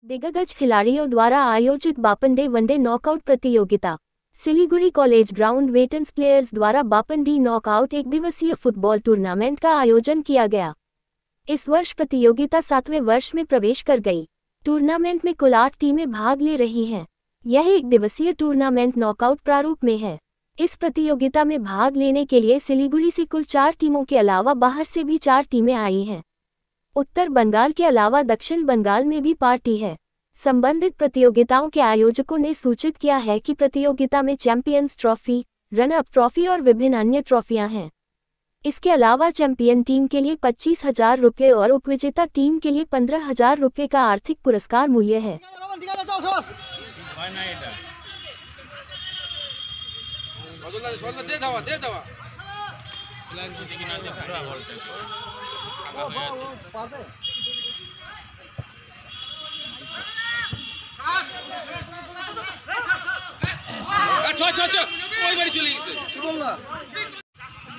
दिग्गज खिलाड़ियों द्वारा आयोजित बापनडे वनडे नॉकआउट प्रतियोगिता। Siliguri college ground veterans players द्वारा बापनडी नॉकआउट एक दिवसीय फुटबॉल टूर्नामेंट का आयोजन किया गया। इस वर्ष प्रतियोगिता 7वें वर्ष में प्रवेश कर गई। टूर्नामेंट में कुल 8 टीमें भाग ले रही हैं। यह एक दिवसीय टूर्नामेंट नॉकआउट प्रारूप में है। इस प्रतियोगिता में भाग लेने के लिए सिलीगुड़ी से कुल 4 टीमों के अलावा बाहर से भी 4 टीमें आई हैं। उत्तर बंगाल के अलावा दक्षिण बंगाल में भी पार्टी है। संबंधित प्रतियोगिताओं के आयोजकों ने सूचित किया है कि प्रतियोगिता में चैंपियंस ट्रॉफी, रनअप ट्रॉफी और विभिन्न अन्य ट्रॉफियां हैं। इसके अलावा चैंपियन टीम के लिए 25,000 रुपये और उपविजेता टीम के लिए 15,000 रुपये का आर्थिक पुरस्कार मूल्य है।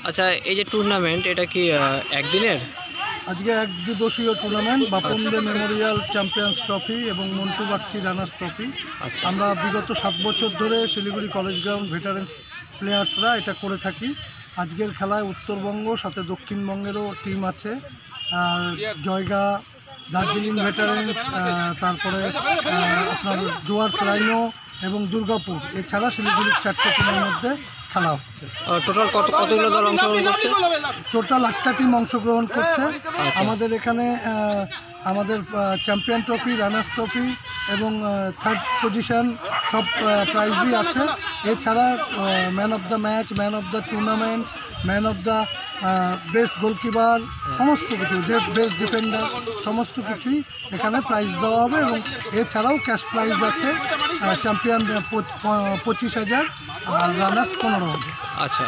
আচ্ছা, এই যে টুর্নামেন্ট এটা কি একদিনের? আজকে এক দিবসীয় টুর্নামেন্ট বাপনডে মেমোরিয়াল চ্যাম্পিয়ন্স ট্রফি এবং মন্টু বাগচি রানার্স ট্রফি। আমরা বিগত 7 বছর ধরে শিলিগুড়ি কলেজ গ্রাউন্ড ভেটারেন্স প্লেয়ার্সরা এটা করে থাকি। আজকের খেলায় উত্তরবঙ্গ সাথে দক্ষিণবঙ্গেরও টিম আছে। জয়গা, দার্জিলিং ভেটারেন্স, তারপরে আপনার ডুয়ার্স রাইনো এবং দুর্গাপুর, এছাড়া শিলিগুড়ির 4টে টিমের মধ্যে খেলা হচ্ছে। টোটাল কতগুলো দল অংশগ্রহণ করছে? টোটাল 8টা টিম অংশগ্রহণ করছে। আমাদের এখানে আমাদের চ্যাম্পিয়ন ট্রফি, রানার্স ট্রফি এবং 3rd পজিশন সব প্রাইজই আছে। এছাড়া man of the match, man of the tournament, man of the best goalkeeper, সমস্ত কিছু, বেস্ট ডিফেন্ডার, সমস্ত কিছুই এখানে প্রাইজ দেওয়া হবে। এবং এছাড়াও ক্যাশ প্রাইজ আছে। চ্যাম্পিয়ন 25,000 আর রানার্স 15,000। আচ্ছা,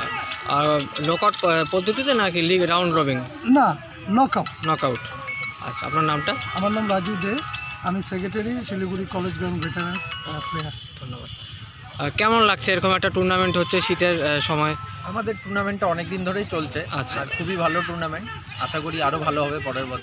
আর নকআউট পদ্ধতিতে নাকি লিগ রাউন্ড রবিন? না, নকআউট। নকআউট। আচ্ছা, আপনার নামটা? আমার নাম রাজু দে, আমি secretary Siliguri college ground veterans players. ধন্যবাদ। কেমন লাগছে এরকম একটা টুর্নামেন্ট হচ্ছে শীতের সময়? আমাদের টুর্নামেন্টটা অনেক দিন ধরেই চলছে। আচ্ছা, আর খুবই ভালো টুর্নামেন্ট, আশা করি আরও ভালো হবে পরের বছর।